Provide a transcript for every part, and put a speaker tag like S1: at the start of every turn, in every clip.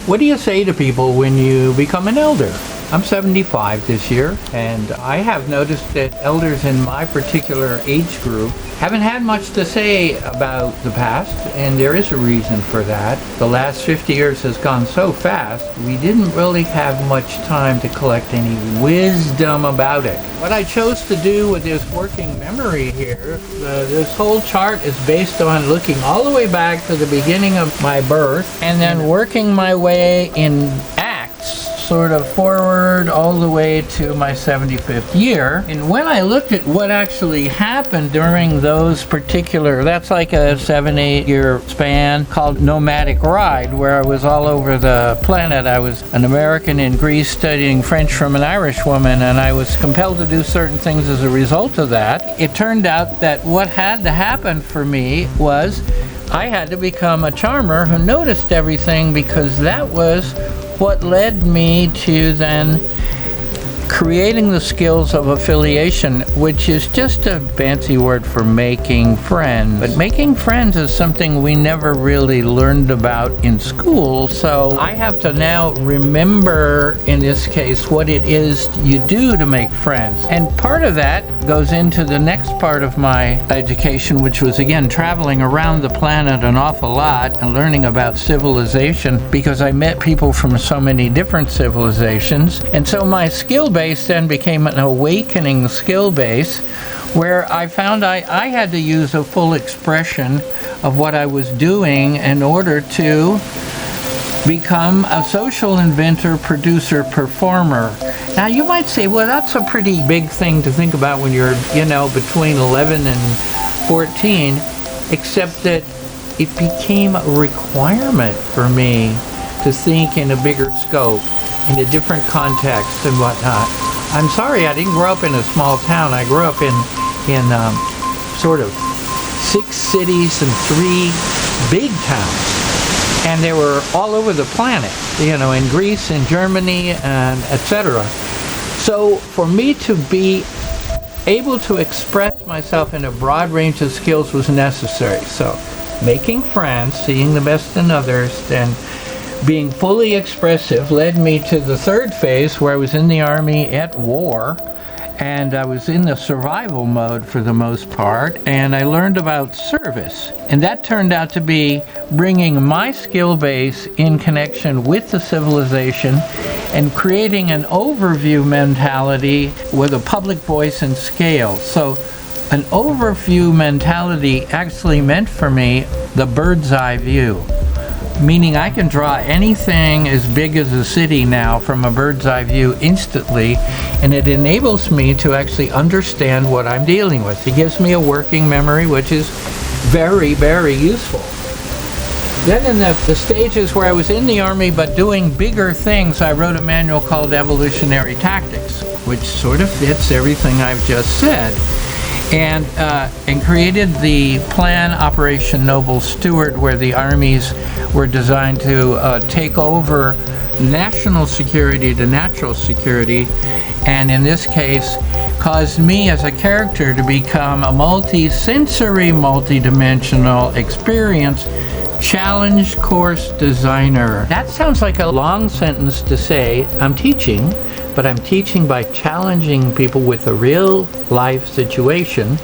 S1: What do you say to people when you become an elder? I'm 75 this year, and I have noticed that elders in my particular age group haven't had much to say about the past, and there is a reason for that. The last 50 years has gone so fast, we didn't really have much time to collect any wisdom about it. What I chose to do with this working memory here, this whole chart is based on looking all the way back to the beginning of my birth, and then working my way in acts sort of forward all the way to my 75th year. And when I looked at what actually happened during those particular, that's like a 7-8 year span called nomadic ride, where I was all over the planet. I was an American in Greece studying French from an Irish woman, and I was compelled to do certain things as a result of that. It turned out that what had to happen for me was I had to become a charmer who noticed everything, because that was what led me to then creating the skills of affiliation, which is just a fancy word for making friends. But making friends is something we never really learned about in school, so I have to now remember, in this case, what it is you do to make friends. And part of that goes into the next part of my education, which was, again, traveling around the planet an awful lot and learning about civilization, because I met people from so many different civilizations. And so my skill base then became an awakening skill base, where I found I had to use a full expression of what I was doing in order to become a social inventor, producer, performer. Now you might say, well, that's a pretty big thing to think about when you're, between 11 and 14, except that it became a requirement for me to think in a bigger scope, in a different context and whatnot. I'm sorry, I didn't grow up in a small town. I grew up in sort of 6 cities and 3 big towns. And they were all over the planet, in Greece and Germany and etc. So for me to be able to express myself in a broad range of skills was necessary. So making friends, seeing the best in others, and being fully expressive led me to the third phase, where I was in the Army at war, and I was in the survival mode for the most part, and I learned about service. And that turned out to be bringing my skill base in connection with the civilization and creating an overview mentality with a public voice and scale. So an overview mentality actually meant for me the bird's eye view, meaning I can draw anything as big as a city now from a bird's eye view instantly, and it enables me to actually understand what I'm dealing with. It gives me a working memory, which is very, very useful. Then in the stages where I was in the Army but doing bigger things, I wrote a manual called Evolutionary Tactics, which sort of fits everything I've just said. And created the plan Operation Noble Steward, where the armies were designed to take over national security to natural security, and in this case caused me as a character to become a multi-sensory, multi-dimensional experience challenge course designer. That sounds like a long sentence to say I'm teaching, but I'm teaching by challenging people with a real life situation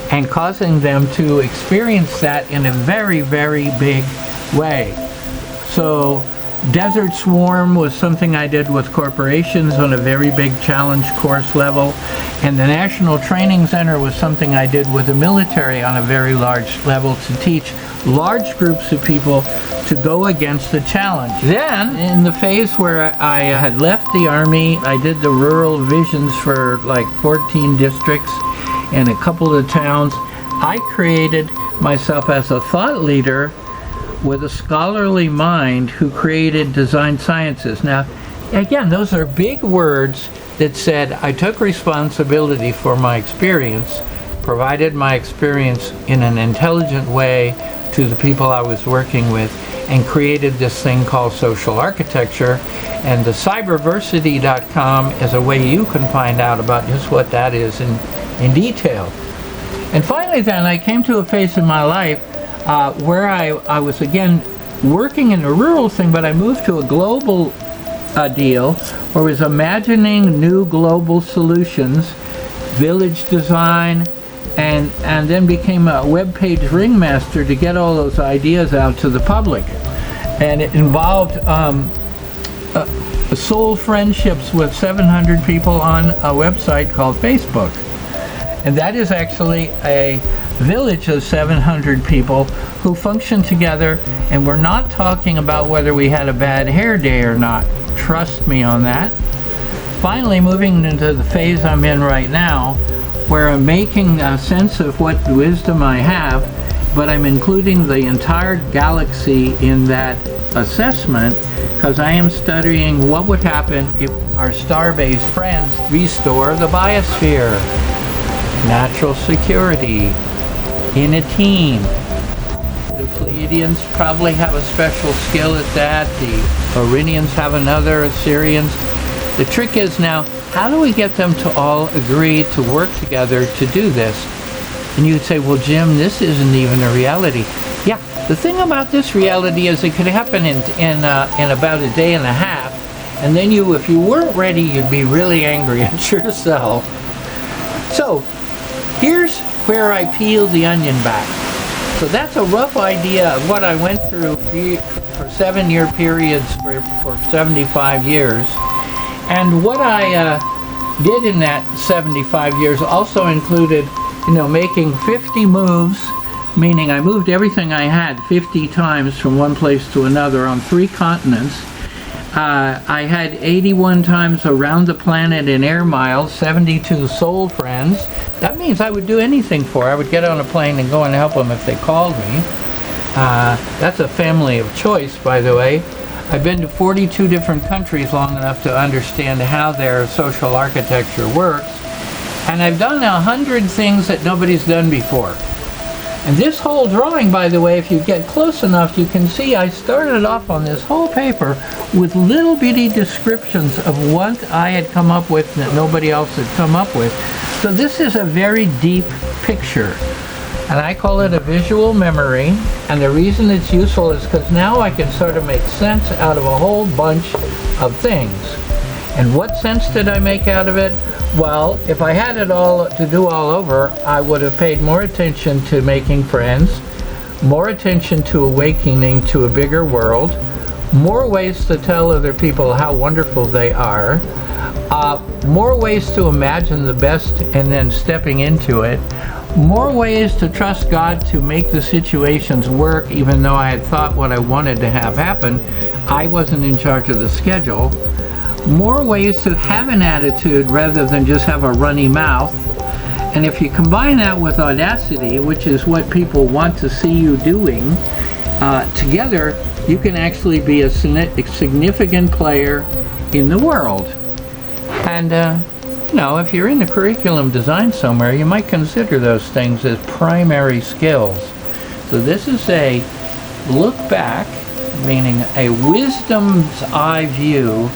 S1: and causing them to experience that in a very, very big way. So Desert Swarm was something I did with corporations on a very big challenge course level, and the National Training Center was something I did with the military on a very large level to teach large groups of people to go against the challenge. Then, in the phase where I had left the Army, I did the rural visions for like 14 districts and a couple of towns. I created myself as a thought leader with a scholarly mind who created design sciences. Now, again, those are big words that said I took responsibility for my experience, provided my experience in an intelligent way to the people I was working with, and created this thing called social architecture. And the cyberversity.com is a way you can find out about just what that is in detail. And finally then, I came to a phase in my life where I was again working in a rural thing, but I moved to a global deal where I was imagining new global solutions, village design, and then became a web page ringmaster to get all those ideas out to the public. And it involved soul friendships with 700 people on a website called Facebook. And that is actually a village of 700 people who function together, and we're not talking about whether we had a bad hair day or not. Trust me on that. Finally, moving into the phase I'm in right now, where I'm making a sense of what wisdom I have, but I'm including the entire galaxy in that assessment, because I am studying what would happen if our star-based friends restore the biosphere, natural security, in a team. The Pleiadians probably have a special skill at that. The Orinians have another, Assyrians. The trick is now, how do we get them to all agree to work together to do this? And you'd say, well, Jim, this isn't even a reality. Yeah, the thing about this reality is it could happen in about a day and a half, and then if you weren't ready, you'd be really angry at yourself. So, here's where I peel the onion back. So that's a rough idea of what I went through for 7-year periods for 75 years. And what I did in that 75 years also included, making 50 moves, meaning I moved everything I had 50 times from one place to another on 3 continents. I had 81 times around the planet in air miles, 72 soul friends. That means I would do anything for her. I would get on a plane and go and help them if they called me. That's a family of choice, by the way. I've been to 42 different countries long enough to understand how their social architecture works. And I've done 100 things that nobody's done before. And this whole drawing, by the way, if you get close enough, you can see I started off on this whole paper with little bitty descriptions of what I had come up with that nobody else had come up with. So this is a very deep picture. And I call it a visual memory. And the reason it's useful is because now I can sort of make sense out of a whole bunch of things. And what sense did I make out of it? Well, if I had it all to do all over, I would have paid more attention to making friends, more attention to awakening to a bigger world, more ways to tell other people how wonderful they are, more ways to imagine the best and then stepping into it, more ways to trust God to make the situations work, even though I had thought what I wanted to have happen. I wasn't in charge of the schedule. More ways to have an attitude rather than just have a runny mouth. And if you combine that with audacity, which is what people want to see you doing, together you can actually be a significant player in the world. And if you're in the curriculum design somewhere, you might consider those things as primary skills. So this is a look back, meaning a wisdom's eye view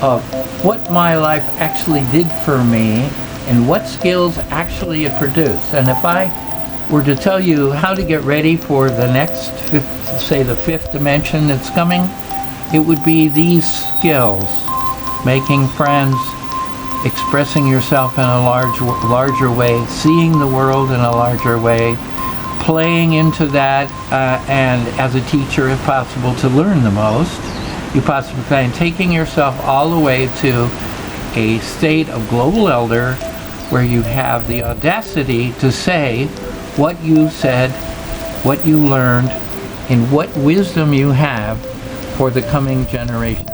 S1: of what my life actually did for me and what skills actually it produced. And if I were to tell you how to get ready for the next the fifth dimension that's coming, it would be these skills: making friends, expressing yourself in a larger way, seeing the world in a larger way, playing into that, and as a teacher, if possible, to learn the most you possibly can, taking yourself all the way to a state of global elder where you have the audacity to say what you said, what you learned, and what wisdom you have for the coming generations.